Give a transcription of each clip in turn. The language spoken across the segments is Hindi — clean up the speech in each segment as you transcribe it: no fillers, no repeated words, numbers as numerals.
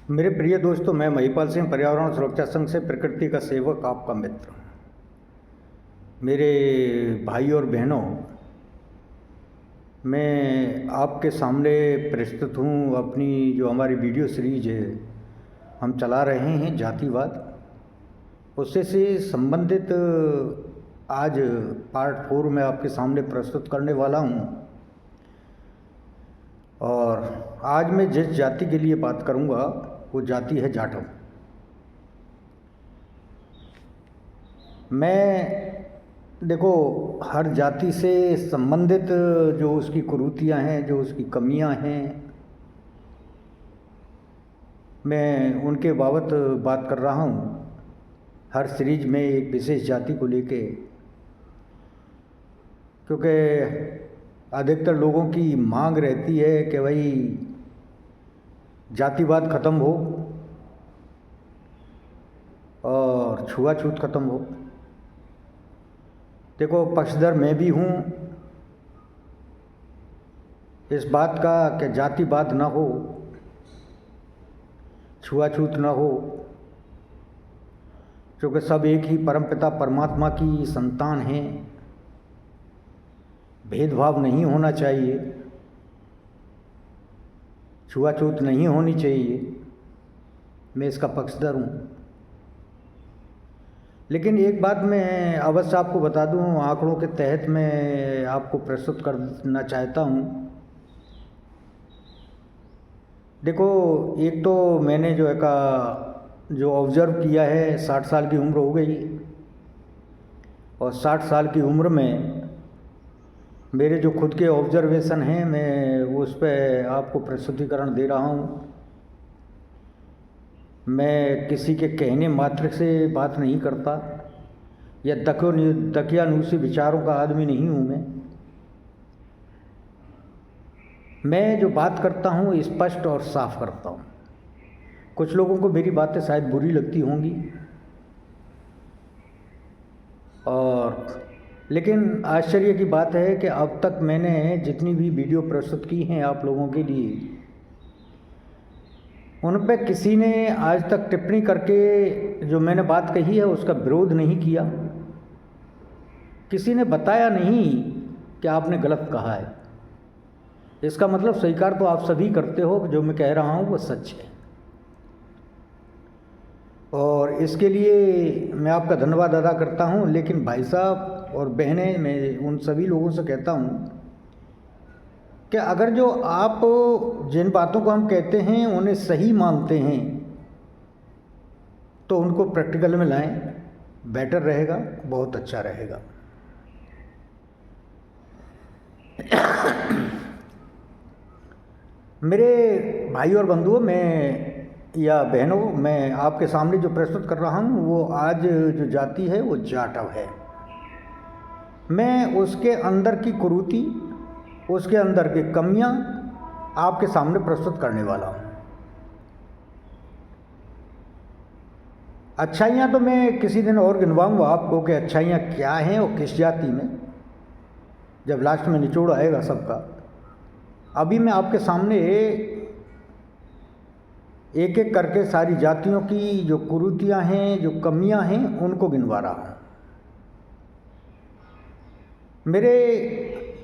मेरे प्रिय दोस्तों, मैं महिपाल सिंह पर्यावरण सुरक्षा संघ से प्रकृति का सेवक, आपका मित्र। मेरे भाई और बहनों, मैं आपके सामने प्रस्तुत हूँ अपनी जो हमारी वीडियो सीरीज है हम चला रहे हैं जातिवाद, उससे से संबंधित आज पार्ट 4 में आपके सामने प्रस्तुत करने वाला हूँ। और आज मैं जिस जाति के लिए बात करूँगा वो जाति है जाटव। मैं देखो, हर जाति से संबंधित जो उसकी कुरीतियाँ हैं, जो उसकी कमियाँ हैं, मैं उनके बाबत बात कर रहा हूँ। हर सीरीज में एक विशेष जाति को लेके, क्योंकि अधिकतर लोगों की मांग रहती है कि भाई जातिवाद ख़त्म हो और छुआछूत ख़त्म हो। देखो, पक्षधर मैं भी हूँ इस बात का कि जातिवाद ना हो, छुआछूत ना हो, क्योंकि सब एक ही परमपिता परमात्मा की संतान हैं। भेदभाव नहीं होना चाहिए, छुआछूत नहीं होनी चाहिए। मैं इसका पक्षधर हूँ। लेकिन एक बात मैं अवश्य आपको बता दूँ, आंकड़ों के तहत मैं आपको प्रस्तुत करना चाहता हूँ। देखो, एक तो मैंने जो ऑब्ज़र्व किया है, 60 साल की उम्र हो गई और 60 साल की उम्र में मेरे जो खुद के ऑब्जर्वेशन हैं, मैं उस पर आपको प्रस्तुतिकरण दे रहा हूँ। मैं किसी के कहने मात्र से बात नहीं करता या दकियानूसी विचारों का आदमी नहीं हूँ। मैं जो बात करता हूँ स्पष्ट और साफ करता हूँ। कुछ लोगों को मेरी बातें शायद बुरी लगती होंगी, और लेकिन आश्चर्य की बात है कि अब तक मैंने जितनी भी वीडियो प्रस्तुत की हैं आप लोगों के लिए, उन पे किसी ने आज तक टिप्पणी करके जो मैंने बात कही है उसका विरोध नहीं किया। किसी ने बताया नहीं कि आपने गलत कहा है। इसका मतलब स्वीकार तो आप सभी करते हो कि जो मैं कह रहा हूँ वो सच है, और इसके लिए मैं आपका धन्यवाद अदा करता हूँ। लेकिन भाई साहब और बहनें, मैं उन सभी लोगों से कहता हूँ कि अगर जो आप जिन बातों को हम कहते हैं उन्हें सही मानते हैं तो उनको प्रैक्टिकल में लाएं, बेटर रहेगा, बहुत अच्छा रहेगा। मेरे भाई और बंधुओं या बहनों, मैं आपके सामने जो प्रस्तुत कर रहा हूँ वो आज जो जाति है वो जाटव है। मैं उसके अंदर की कुरीति, उसके अंदर की कमियां आपके सामने प्रस्तुत करने वाला हूँ। अच्छाइयाँ तो मैं किसी दिन और गिनवाऊंगा आपको कि अच्छाइयाँ क्या हैं और किस जाति में, जब लास्ट में निचोड़ आएगा सबका। अभी मैं आपके सामने एक एक करके सारी जातियों की जो कुरीतियाँ हैं, जो कमियां हैं, उनको गिनवा रहा हूँ। मेरे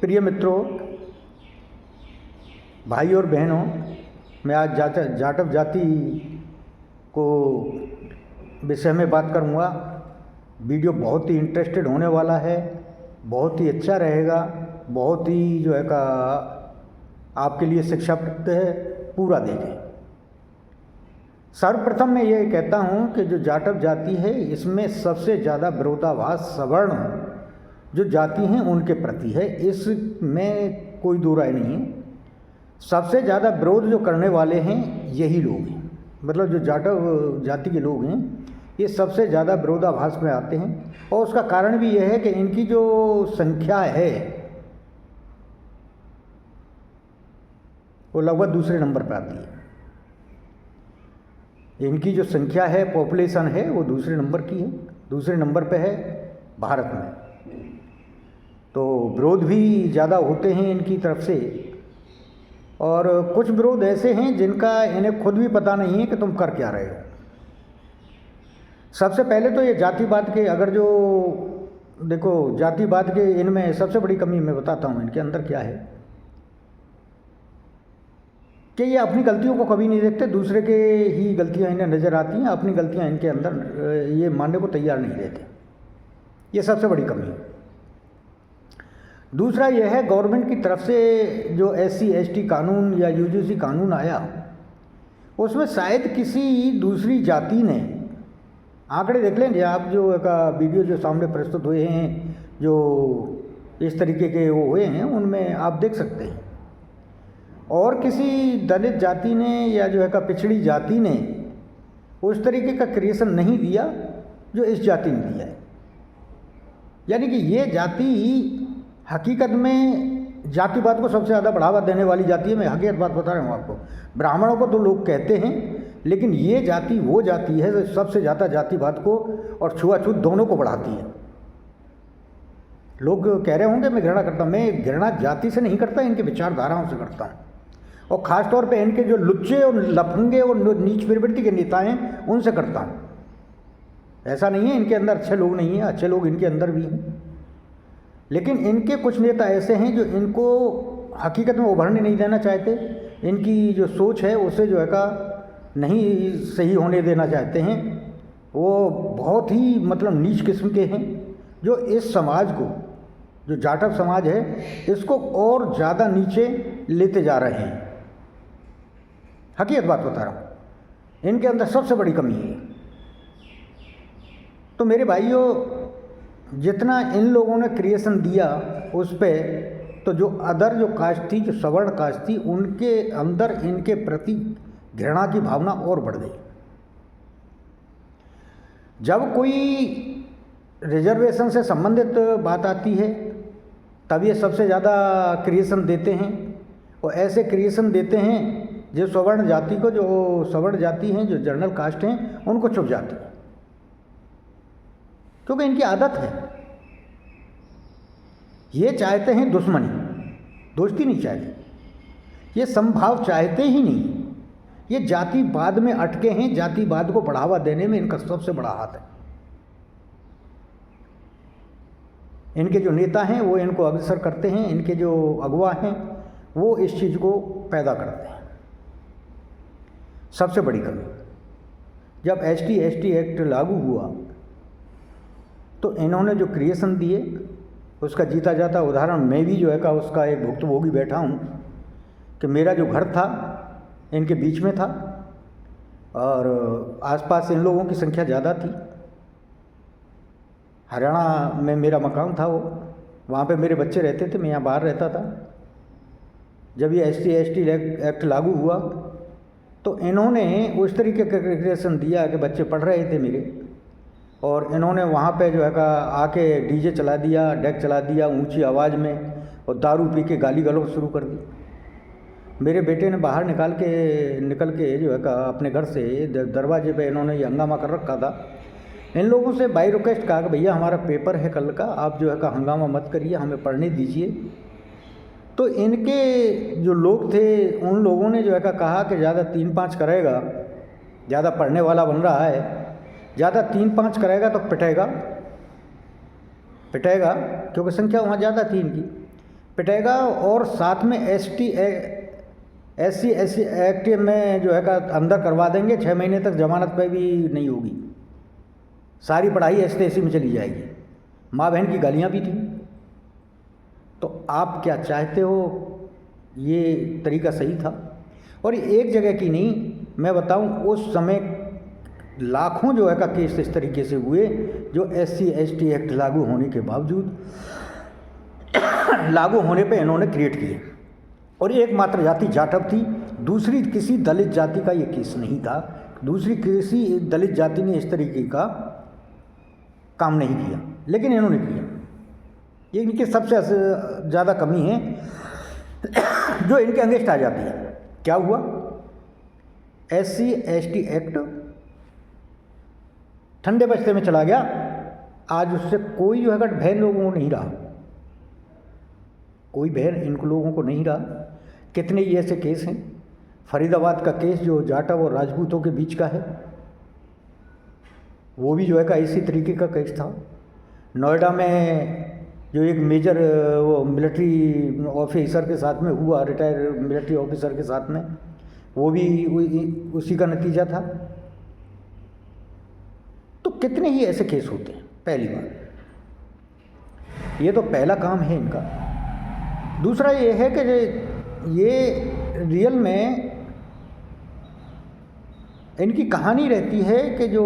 प्रिय मित्रों, भाई और बहनों, मैं आज जाटव जाति को विषय में बात करूँगा। वीडियो बहुत ही इंटरेस्टेड होने वाला है, बहुत ही अच्छा रहेगा, बहुत ही जो है का आपके लिए शिक्षाप्रद है। पूरा देखें। सर्वप्रथम मैं ये कहता हूँ कि जो जाटव जाति है इसमें सबसे ज़्यादा विरोधाभास सवर्ण जो जाति हैं उनके प्रति है, इसमें कोई दो राय नहीं है। सबसे ज़्यादा विरोध जो करने वाले हैं यही लोग हैं, मतलब जो जाटव जाति के लोग हैं ये सबसे ज़्यादा विरोधाभास में आते हैं। और उसका कारण भी यह है कि इनकी जो संख्या है वो लगभग दूसरे नंबर पर आती है। इनकी जो संख्या है, पॉपुलेशन है, वो दूसरे नंबर की है, दूसरे नंबर पे है भारत में। तो विरोध भी ज़्यादा होते हैं इनकी तरफ से, और कुछ विरोध ऐसे हैं जिनका इन्हें खुद भी पता नहीं है कि तुम कर क्या रहे हो। सबसे पहले तो ये जातिवाद के, अगर जो देखो जातिवाद के इनमें सबसे बड़ी कमी मैं बताता हूँ इनके अंदर क्या है कि ये अपनी गलतियों को कभी नहीं देखते, दूसरे के ही गलतियाँ इन्हें नज़र आती हैं, अपनी गलतियाँ इनके अंदर ये मानने को तैयार नहीं रहते। ये सबसे बड़ी कमी है। दूसरा यह है, गवर्नमेंट की तरफ से जो SC/ST कानून या UGC कानून आया, उसमें शायद किसी दूसरी जाति ने, आंकड़े देख लेंगे आप, जो एक वीडियो जो सामने प्रस्तुत हुए हैं जो इस तरीके के वो हुए हैं, उनमें आप देख सकते हैं, और किसी दलित जाति ने या जो है का पिछड़ी जाति ने उस तरीके का क्रिएशन नहीं दिया जो इस जाति ने दिया है। यानी कि ये जाति हकीकत में जातिवाद को सबसे ज़्यादा बढ़ावा देने वाली जाति है। मैं हकीकत बात बता रहा हूँ आपको। ब्राह्मणों को तो लोग कहते हैं, लेकिन ये जाति वो जाति है जो सबसे ज़्यादा जातिवाद को और छुआछूत दोनों को बढ़ाती है। लोग कह रहे होंगे मैं घृणा करता हूँ, मैं घृणा जाति से नहीं करता, इनके विचारधाराओं से करता हूँ, और ख़ास तौर पे इनके जो लुच्चे और लफंगे और नीच प्रवृत्ति के नेता हैं उनसे करता हूँ। ऐसा नहीं है इनके अंदर अच्छे लोग नहीं हैं, अच्छे लोग इनके अंदर भी हैं, लेकिन इनके कुछ नेता ऐसे हैं जो इनको हकीकत में उभरने नहीं देना चाहते, इनकी जो सोच है उसे जो है का नहीं सही होने देना चाहते हैं। वो बहुत ही मतलब नीच किस्म के हैं जो इस समाज को, जो जाटव समाज है, इसको और ज़्यादा नीचे लेते जा रहे हैं। हकीकत बात बता रहा हूँ, इनके अंदर सबसे बड़ी कमी है। तो मेरे भाइयों, जितना इन लोगों ने क्रिएशन दिया उस पे, तो जो अदर जो कास्ट थी, जो सवर्ण कास्ट थी, उनके अंदर इनके प्रति घृणा की भावना और बढ़ गई। जब कोई रिजर्वेशन से संबंधित बात आती है तब ये सबसे ज़्यादा क्रिएशन देते हैं, और ऐसे क्रिएशन देते हैं जो सवर्ण जाति को, जो सवर्ण जाति हैं, जो जनरल कास्ट हैं, उनको चुप जाते हैं, क्योंकि इनकी आदत है। ये चाहते हैं दुश्मनी, दोस्ती नहीं चाहते, ये समभाव चाहते ही नहीं। ये जातिवाद में अटके हैं, जातिवाद को बढ़ावा देने में इनका सबसे बड़ा हाथ है। इनके जो नेता हैं वो इनको अग्रसर करते हैं, इनके जो अगुवा हैं वो इस चीज़ को पैदा करते हैं। सबसे बड़ी कमी, जब ST/ST एक्ट लागू हुआ तो इन्होंने जो क्रिएशन दिए उसका जीता जाता उदाहरण मैं भी जो है का उसका एक भुक्तभोगी बैठा हूँ कि मेरा जो घर था इनके बीच में था, और आसपास इन लोगों की संख्या ज़्यादा थी। हरियाणा में मेरा मकान था, वहाँ पे मेरे बच्चे रहते थे, मैं यहाँ बाहर रहता था। जब ये ST/ST एक्ट लागू हुआ तो इन्होंने उस तरीके का क्रिएशन दिया कि बच्चे पढ़ रहे थे मेरे, और इन्होंने वहाँ पे जो है का आके DJ चला दिया, डेक चला दिया ऊंची आवाज़ में, और दारू पी के गाली गलौज शुरू कर दी। मेरे बेटे ने बाहर निकल के जो है का अपने घर से दरवाजे पे इन्होंने ये हंगामा कर रखा था। इन लोगों से बाई रिक्वेस्ट कहा कि भैया हमारा पेपर है कल का, आप जो है का हंगामा मत करिए, हमें पढ़ने दीजिए। तो इनके जो लोग थे उन लोगों ने जो है का कहा कि ज़्यादा 3-5 करेगा, ज़्यादा पढ़ने वाला बन रहा है, ज़्यादा 3-5 करेगा तो पिटेगा, क्योंकि संख्या वहाँ ज़्यादा थी इनकी, पिटेगा। और साथ में SC/ST एक्ट में जो है का अंदर करवा देंगे, 6 महीने तक जमानत पे भी नहीं होगी, सारी पढ़ाई ST/ST में चली जाएगी। माँ बहन की गालियाँ भी थी। तो आप क्या चाहते हो, ये तरीका सही था। और एक जगह की नहीं, मैं बताऊं उस समय लाखों जो है का केस इस तरीके से हुए जो SC/ST एक्ट लागू होने के बावजूद लागू होने पे इन्होंने क्रिएट किए। और एकमात्र जाति जाटव थी, दूसरी किसी दलित जाति का ये केस नहीं था, दूसरी किसी दलित जाति ने इस तरीके का काम नहीं किया, लेकिन इन्होंने किया। ये इनकी सबसे ज़्यादा कमी है जो इनके अगेंस्ट आ जाती है। क्या हुआ, SC/ST एक्ट ठंडे बस्ते में चला गया, आज उससे कोई जो है भय लोगों को नहीं रहा, कोई भय इन लोगों को नहीं रहा। कितने ही ऐसे केस हैं। फरीदाबाद का केस जो जाटव और राजपूतों के बीच का है, वो भी जो है का इसी तरीके का केस था। नोएडा में जो एक मेजर वो मिलिट्री ऑफिसर के साथ में हुआ, रिटायर्ड मिलिट्री ऑफिसर के साथ में, वो भी उसी का नतीजा था। तो कितने ही ऐसे केस होते हैं। पहली बात ये तो पहला काम है इनका। दूसरा ये है कि ये रियल में इनकी कहानी रहती है कि जो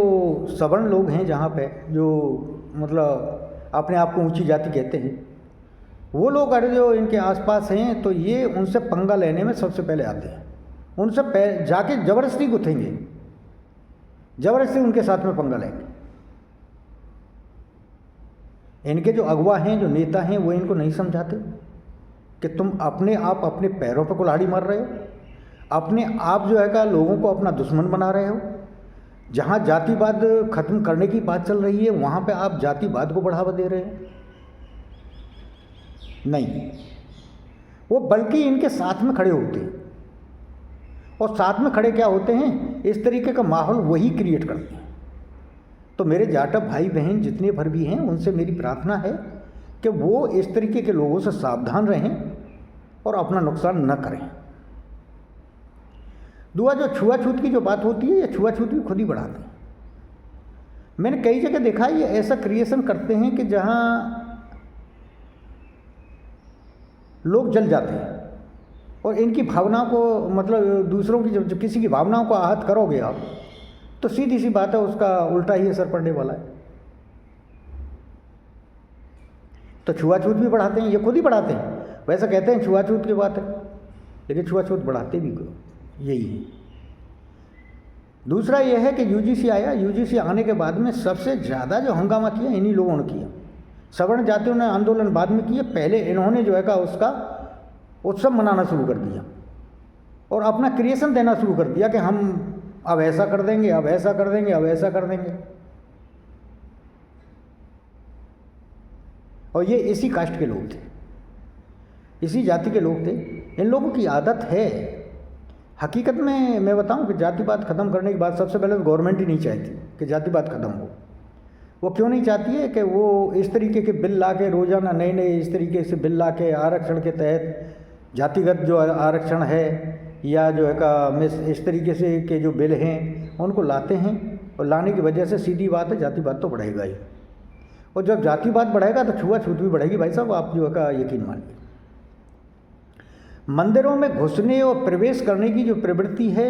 सवर्ण लोग हैं जहाँ पे, जो मतलब अपने आप को ऊंची जाति कहते हैं, वो लोग अगर जो इनके आसपास हैं तो ये उनसे पंगा लेने में सबसे पहले आते हैं। उनसे जाके ज़बरदस्ती गुथेंगे, ज़बरदस्ती उनके साथ में पंगा लेंगे। इनके जो अगुवा हैं, जो नेता हैं, वो इनको नहीं समझाते कि तुम अपने आप अपने पैरों पर कुल्हाड़ी मार रहे हो, अपने आप जो है का लोगों को अपना दुश्मन बना रहे हो। जहाँ जातिवाद खत्म करने की बात चल रही है वहाँ पे आप जातिवाद को बढ़ावा दे रहे हो। नहीं, वो बल्कि इनके साथ में खड़े होते हैं, और साथ में खड़े क्या होते हैं, इस तरीके का माहौल वही क्रिएट करते हैं। तो मेरे जाटव भाई बहन जितने भर भी हैं, उनसे मेरी प्रार्थना है कि वो इस तरीके के लोगों से सावधान रहें और अपना नुकसान न करें। दूसरा, जो छुआछूत की जो बात होती है, ये छुआछूत भी खुद ही बढ़ाते हैं। मैंने कई जगह देखा है ये ऐसा क्रिएशन करते हैं कि जहाँ लोग जल जाते हैं, और इनकी भावनाओं को, मतलब दूसरों की जब किसी की भावनाओं को आहत करोगे आप, तो सीधी सी बात है उसका उल्टा ही असर पड़ने वाला है। तो छुआछूत भी बढ़ाते हैं, ये खुद ही बढ़ाते हैं। वैसे कहते हैं छुआछूत की बात है, लेकिन छुआछूत बढ़ाते भी यही है। दूसरा यह है कि यूजीसी आया। यूजीसी आने के बाद में सबसे ज़्यादा जो हंगामा किया इन्हीं लोगों ने किया। सवर्ण जातियों ने आंदोलन बाद में किए, पहले इन्होंने जो है का उसका उत्सव मनाना शुरू कर दिया और अपना क्रिएशन देना शुरू कर दिया कि हम अब ऐसा कर देंगे, अब ऐसा कर देंगे, अब ऐसा कर देंगे। और ये इसी कास्ट के लोग थे, इसी जाति के लोग थे। इन लोगों की आदत है, हकीकत में मैं बताऊं कि जातिवाद खत्म करने की बात सबसे पहले तो गवर्नमेंट ही नहीं चाहती कि जातिवाद खत्म हो। वो क्यों नहीं चाहती है कि वो इस तरीके के बिल ला के रोज़ाना नए नए इस तरीके से बिल ला के आरक्षण के तहत, जातिगत जो आरक्षण है या जो है का इस तरीके से के जो बिल हैं उनको लाते हैं, और लाने की वजह से सीधी बात है जातिवाद तो बढ़ेगा ही। और जब जातिवाद बढ़ेगा तो छुआछूत भी बढ़ेगी भाई साहब, आप जो है का यकीन मानिए। मंदिरों में घुसने और प्रवेश करने की जो प्रवृत्ति है,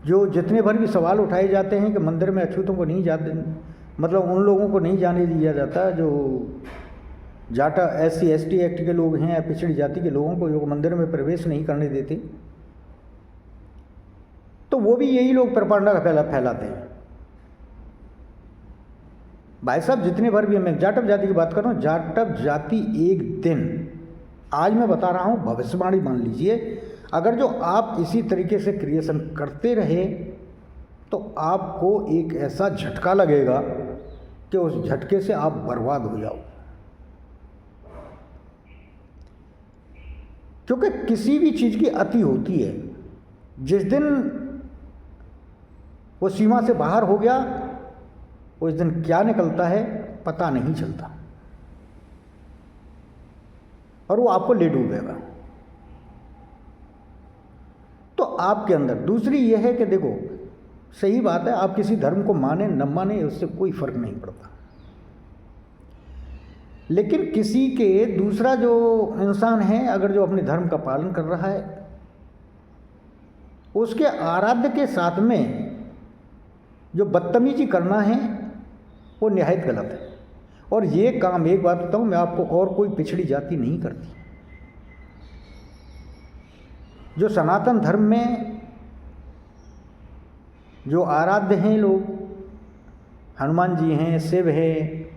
जो जितने भर भी सवाल उठाए जाते हैं कि मंदिर में अछूतों को नहीं जाते, मतलब उन लोगों को नहीं जाने दिया जाता जो जाटा SC ST एक्ट के लोग हैं या पिछड़ी जाति के लोगों को जो मंदिर में प्रवेश नहीं करने देते, तो वो भी यही लोग प्रोपेगेंडा फैलाते हैं। भाई साहब जितने भर भी, मैं जाटव जाति की बात कर रहा हूँ, जाटव जाति एक दिन, आज मैं बता रहा हूँ, भविष्यवाणी मान लीजिए, अगर जो आप इसी तरीके से क्रिएशन करते रहे तो आपको एक ऐसा झटका लगेगा कि उस झटके से आप बर्बाद हो जाओ। क्योंकि किसी भी चीज़ की अति होती है, जिस दिन वो सीमा से बाहर हो गया उस दिन क्या निकलता है पता नहीं चलता, और वो आपको ले डूबेगा। तो आपके अंदर दूसरी ये है कि देखो, सही बात है, आप किसी धर्म को माने न माने उससे कोई फर्क नहीं पड़ता, लेकिन किसी के दूसरा जो इंसान है अगर जो अपने धर्म का पालन कर रहा है, उसके आराध्य के साथ में जो बदतमीजी करना है वो निहायत गलत है। और ये काम, एक बात बताऊं मैं आपको, और कोई पिछड़ी जाति नहीं करती। जो सनातन धर्म में जो आराध्य हैं लोग, हनुमान जी हैं, शिव हैं,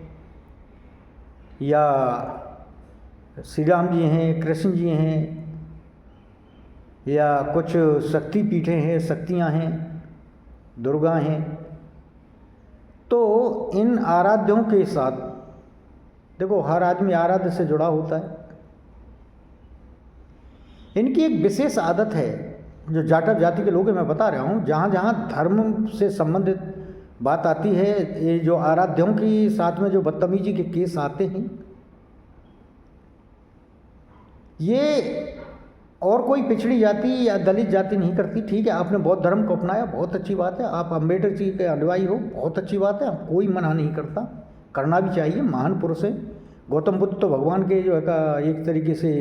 या श्री राम जी हैं, कृष्ण जी हैं, या कुछ शक्ति पीठें हैं, शक्तियाँ हैं, दुर्गा हैं, तो इन आराध्यों के साथ देखो हर आदमी आराध्य से जुड़ा होता है। इनकी एक विशेष आदत है, जो जाटव जाति के लोग हैं, मैं बता रहा हूँ, जहाँ जहाँ धर्म से संबंधित बात आती है, ये जो आराध्यों की साथ में जो बदतमीजी के केस आते हैं, ये और कोई पिछड़ी जाति या दलित जाति नहीं करती। ठीक है, आपने बौद्ध धर्म को अपनाया, बहुत अच्छी बात है, आप अम्बेडकर जी के अनुयायी हो, बहुत अच्छी बात है, कोई मना नहीं करता, करना भी चाहिए, महान पुरुष है। गौतम बुद्ध तो भगवान के जो है का एक तरीके से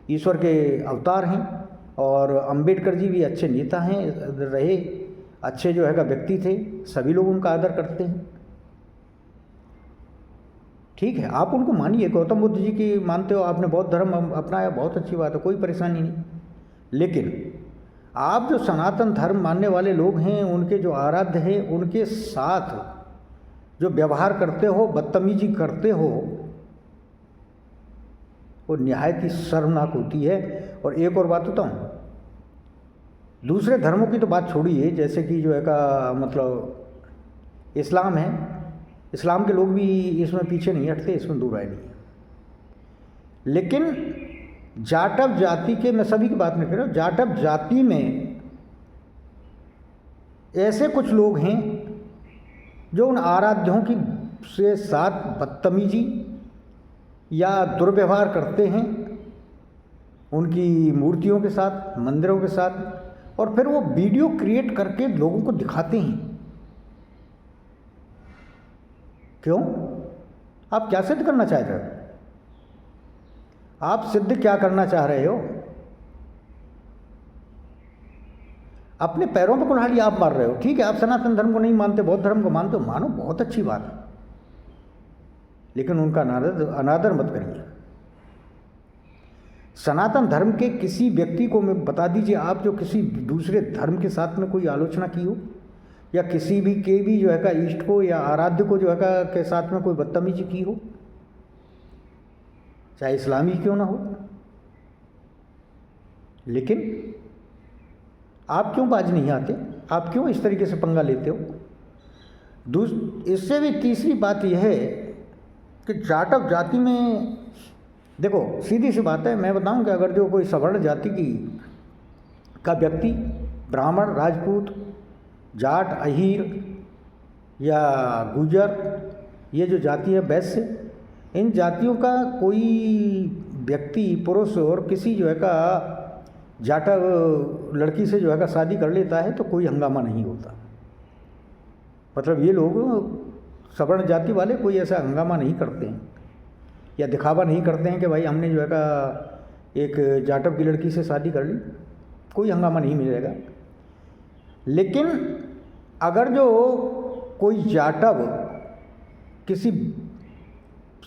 ईश्वर के अवतार हैं, और अम्बेडकर जी भी अच्छे नेता हैं रहे, अच्छे जो है का व्यक्ति थे, सभी लोग उनका आदर करते हैं। ठीक है, आप उनको मानिए, गौतम बुद्ध जी की मानते हो, आपने बौद्ध धर्म अपनाया, बहुत अच्छी बात है, कोई परेशानी नहीं। लेकिन आप जो सनातन धर्म मानने वाले लोग हैं, उनके जो आराध्य हैं, उनके साथ जो व्यवहार करते हो, बदतमीजी करते हो, वो निहायत ही शर्मनाक होती है। और एक और बात बताऊँ, दूसरे धर्मों की तो बात छोड़िए, जैसे कि जो है का मतलब इस्लाम है, इस्लाम के लोग भी इसमें पीछे नहीं हटते, इसमें दूर आए नहीं। लेकिन जाटव जाति के, मैं सभी की बात नहीं कर रहा हूँ, जाटव जाति में ऐसे कुछ लोग हैं जो उन आराध्यों की से साथ बदतमीजी या दुर्व्यवहार करते हैं, उनकी मूर्तियों के साथ, मंदिरों के साथ, और फिर वो वीडियो क्रिएट करके लोगों को दिखाते हैं। क्यों? आप क्या सिद्ध करना चाह रहे हो? आप सिद्ध क्या करना चाह रहे हो? अपने पैरों पर कुल्हाड़ी आप मार रहे हो। ठीक है, आप सनातन धर्म को नहीं मानते, बौद्ध धर्म को मानते हो, मानो, बहुत अच्छी बात है, लेकिन उनका अनादर मत करिए। सनातन धर्म के किसी व्यक्ति को मैं बता दीजिए, आप जो किसी दूसरे धर्म के साथ में कोई आलोचना की हो, या किसी भी के भी जो है का इष्ट को या आराध्य को जो है का के साथ में कोई बदतमीजी की हो, चाहे इस्लामी क्यों ना हो। लेकिन आप क्यों बाज नहीं आते? आप क्यों इस तरीके से पंगा लेते हो? इससे भी तीसरी बात यह है कि जाटव जाति में देखो, सीधी सी बात है, मैं बताऊं कि अगर जो कोई सवर्ण जाति का व्यक्ति, ब्राह्मण, राजपूत, जाट, अहीर या गुजर, ये जो जाति है, वैश्य, इन जातियों का कोई व्यक्ति, पुरुष, और किसी जो है का जाटव लड़की से जो है का शादी कर लेता है, तो कोई हंगामा नहीं होता। मतलब ये लोग सवर्ण जाति वाले कोई ऐसा हंगामा नहीं करते हैं या दिखावा नहीं करते हैं कि भाई हमने जो है का एक जाटव की लड़की से शादी कर ली, कोई हंगामा नहीं मिलेगा। लेकिन अगर जो कोई जाटव किसी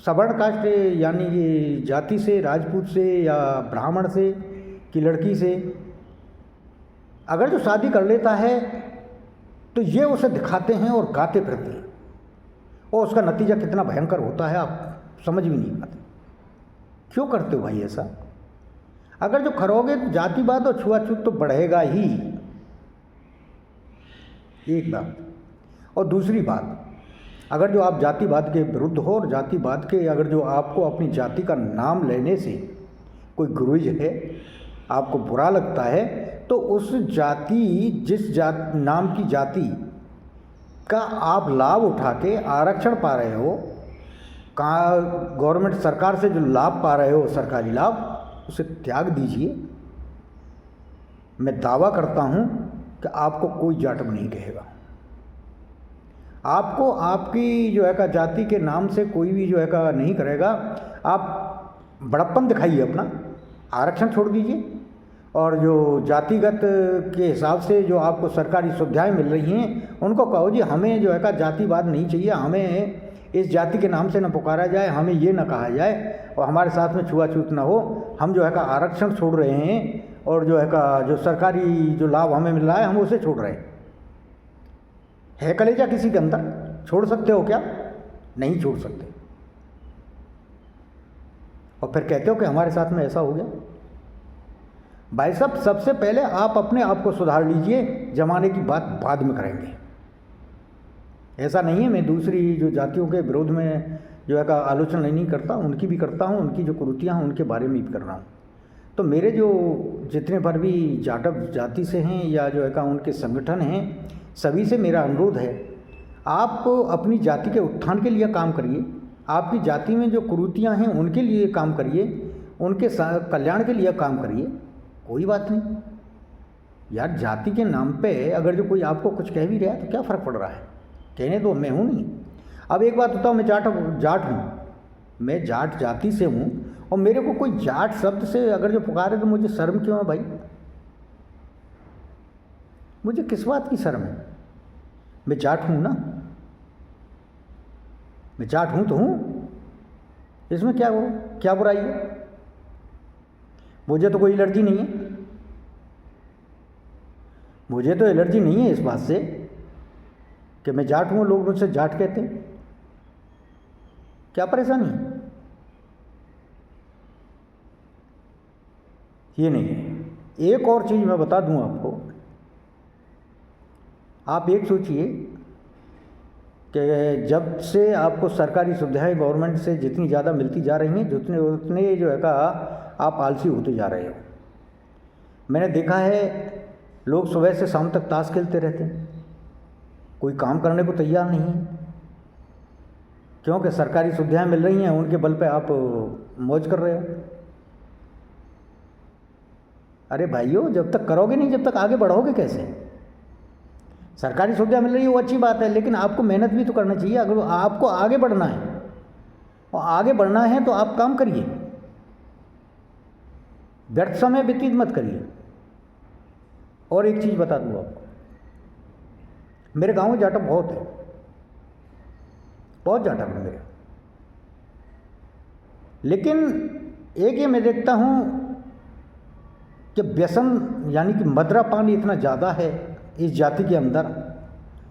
सवर्ण कास्ट यानी कि जाति से, राजपूत से या ब्राह्मण से की लड़की से अगर जो शादी कर लेता है, तो ये उसे दिखाते हैं और गाते फिरते हैं, और उसका नतीजा कितना भयंकर होता है आप समझ भी नहीं पाते। क्यों करते हो भाई ऐसा? अगर जो करोगे तो जातिवाद और छुआछूत तो बढ़ेगा ही, एक बात। और दूसरी बात, अगर जो आप जातिवाद के विरुद्ध हो और जातिवाद के अगर जो आपको अपनी जाति का नाम लेने से कोई गुरेज है, आपको बुरा लगता है, तो उस जाति, जिस नाम की जाति का आप लाभ उठा के आरक्षण पा रहे हो, कहाँ गवर्नमेंट सरकार से जो लाभ पा रहे हो, सरकारी लाभ, उसे त्याग दीजिए। मैं दावा करता हूँ कि आपको कोई जाटव नहीं कहेगा। आपको आपकी जो है का जाति के नाम से कोई भी जो है का नहीं करेगा। आप बड़प्पन दिखाइए अपना, आरक्षण छोड़ दीजिए, और जो जातिगत के हिसाब से जो आपको सरकारी सुविधाएं मिल रही हैं, उनको कहो जी हमें जो है का जातिवाद नहीं चाहिए, हमें इस जाति के नाम से न पुकारा जाए, हमें ये न कहा जाए, और हमारे साथ में छुआछूत ना हो, हम जो है का आरक्षण छोड़ रहे हैं, और जो है का जो सरकारी जो लाभ हमें मिल रहा है हम उसे छोड़ रहे हैं। है कलेजा किसी के अंदर? छोड़ सकते हो क्या? नहीं छोड़ सकते। और फिर कहते हो कि हमारे साथ में ऐसा हो गया। भाई साहब, सबसे पहले आप अपने आप को सुधार लीजिए, जमाने की बात बाद में करेंगे। ऐसा नहीं है मैं दूसरी जो जातियों के विरोध में जो है का आलोचना नहीं करता, उनकी भी करता हूँ, उनकी जो कुरीतियाँ हैं उनके बारे में भी कर रहा हूँ। तो मेरे जो जितने पर भी जाटव जाति से हैं या जो है का उनके संगठन हैं, सभी से मेरा अनुरोध है, आप अपनी जाति के उत्थान के लिए काम करिए, आपकी जाति में जो कुरीतियाँ हैं उनके लिए काम करिए, उनके कल्याण के लिए काम करिए। कोई बात नहीं यार, जाति के नाम पे अगर जो कोई आपको कुछ कह भी रहा है तो क्या फ़र्क पड़ रहा है, कहने दो, मैं हूँ नहीं। अब एक बात बताओ, मैं जाट हूँ, मैं जाट जाति से हूँ, और मेरे को कोई जाट शब्द से अगर जो पुकारे तो मुझे शर्म क्यों है भाई? मुझे किस बात की शर्म है? मैं जाट हूँ ना, मैं जाट हूँ तो हूँ, इसमें क्या बुराई है? मुझे तो कोई एलर्जी नहीं है, मुझे तो एलर्जी नहीं है इस बात से कि मैं जाट हूँ, लोग मुझसे जाट कहते हैं, क्या परेशानी है? ये नहीं है। एक और चीज़ मैं बता दूं आपको, आप एक सोचिए कि जब से आपको सरकारी सुविधाएं गवर्नमेंट से जितनी ज़्यादा मिलती जा रही हैं, उतने जो है का आप आलसी होते जा रहे हो। मैंने देखा है लोग सुबह से शाम तक ताश खेलते रहते हैं, कोई काम करने को तैयार नहीं है, क्योंकि सरकारी सुविधाएं मिल रही हैं, उनके बल पे आप मौज कर रहे हो। अरे भाइयों, जब तक करोगे नहीं, जब तक आगे बढ़ोगे कैसे? सरकारी सुविधा मिल रही है वो अच्छी बात है, लेकिन आपको मेहनत भी तो करना चाहिए। अगर आपको आगे बढ़ना है, और आगे बढ़ना है तो आप काम करिए, व्यर्थ समय व्यतीत मत करिए। और एक चीज़ बता दूँ आपको, मेरे गांव में जाटव बहुत है, बहुत जाटव है मेरे, लेकिन एक ये मैं देखता हूँ कि व्यसन यानी कि मदरा पान इतना ज़्यादा है इस जाति के अंदर,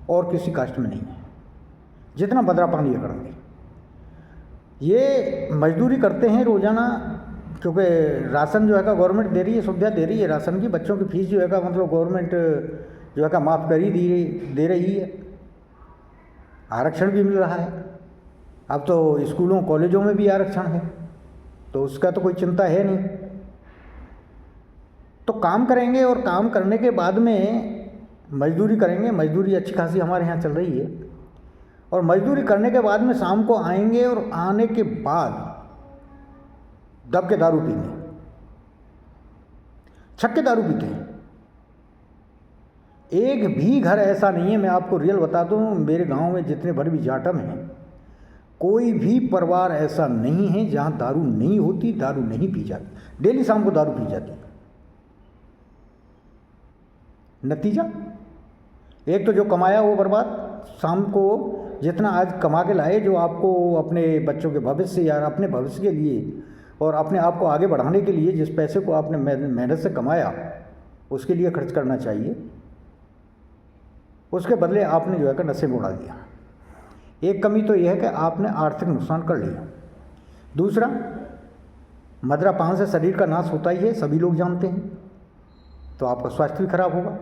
और किसी कास्ट में नहीं है जितना मदरा पान ये करते हैं। ये मजदूरी करते हैं रोज़ाना, क्योंकि राशन जो है का गवर्नमेंट दे रही है, सुविधा दे रही है राशन की, बच्चों की फीस जो है का मतलब गवर्नमेंट जो है का माफ़ कर ही दे रही है, आरक्षण भी मिल रहा है, अब तो स्कूलों कॉलेजों में भी आरक्षण है, तो उसका तो कोई चिंता है नहीं। तो काम करेंगे, और काम करने के बाद में मजदूरी करेंगे, मजदूरी अच्छी खासी हमारे यहाँ चल रही है, और मजदूरी करने के बाद में शाम को आएंगे, और आने के बाद दब के दारू पीएंगे, छक्के दारू पीते हैं। एक भी घर ऐसा नहीं है, मैं आपको रियल बता दूं, मेरे गांव में जितने भर भी जाटव हैं, कोई भी परिवार ऐसा नहीं है जहां दारू नहीं होती, दारू नहीं पी जाती, डेली शाम को दारू पी जाती। नतीजा एक तो जो कमाया वो बर्बाद, शाम को जितना आज कमा के लाए, जो आपको अपने बच्चों के भविष्य या अपने भविष्य के लिए और अपने आप को आगे बढ़ाने के लिए जिस पैसे को आपने मेहनत से कमाया उसके लिए खर्च करना चाहिए, उसके बदले आपने जो है कि नशे में उड़ा दिया। एक कमी तो यह है कि आपने आर्थिक नुकसान कर लिया। दूसरा, मदरा पान से शरीर का नाश होता ही है, सभी लोग जानते हैं, तो आपका स्वास्थ्य भी खराब होगा।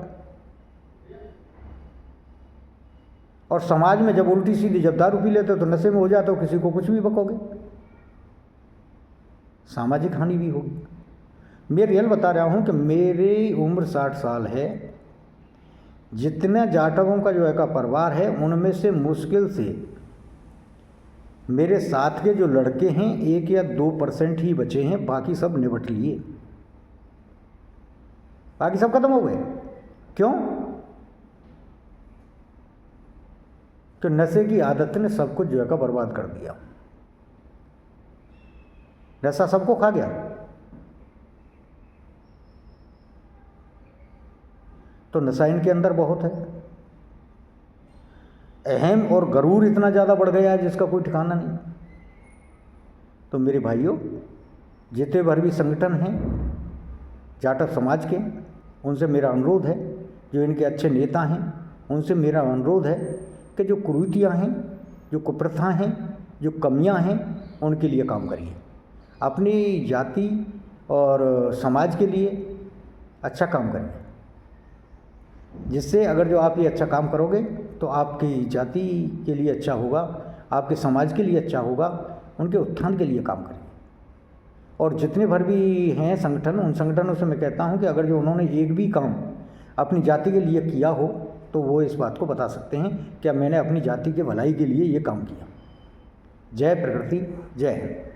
और समाज में जब उल्टी सीधी जब दारू पी लेते हो तो नशे में हो जाते हो, किसी को कुछ भी बकोगे, सामाजिक हानि भी होगी। मैं रियल बता रहा हूँ कि मेरी उम्र 60 साल है, जितने जाटवों का जो है का परिवार है उनमें से मुश्किल से मेरे साथ के जो लड़के हैं 1 या 2% ही बचे हैं, बाकी सब निपट लिए, बाकी सब खत्म हो गए। क्यों? तो नशे की आदत ने सब कुछ जो है का बर्बाद कर दिया, नशा सबको खा गया। तो नशा इनके अंदर बहुत है, अहम और गरूर इतना ज़्यादा बढ़ गया है जिसका कोई ठिकाना नहीं। तो मेरे भाइयों, जितने भर भी संगठन हैं जाटव समाज के, उनसे मेरा अनुरोध है, जो इनके अच्छे नेता हैं उनसे मेरा अनुरोध है कि जो कुरीतियाँ हैं, जो कुप्रथा हैं, जो कमियाँ हैं, उनके लिए काम करिए, अपनी जाति और समाज के लिए अच्छा काम करिए, जिससे अगर जो आप ये अच्छा काम करोगे तो आपकी जाति के लिए अच्छा होगा, आपके समाज के लिए अच्छा होगा, उनके उत्थान के लिए काम करिए। और जितने भर भी हैं संगठन, उन संगठनों से मैं कहता हूँ कि अगर जो उन्होंने एक भी काम अपनी जाति के लिए किया हो तो वो इस बात को बता सकते हैं कि मैंने अपनी जाति के भलाई के लिए ये काम किया। जय प्रकृति, जय हिंद।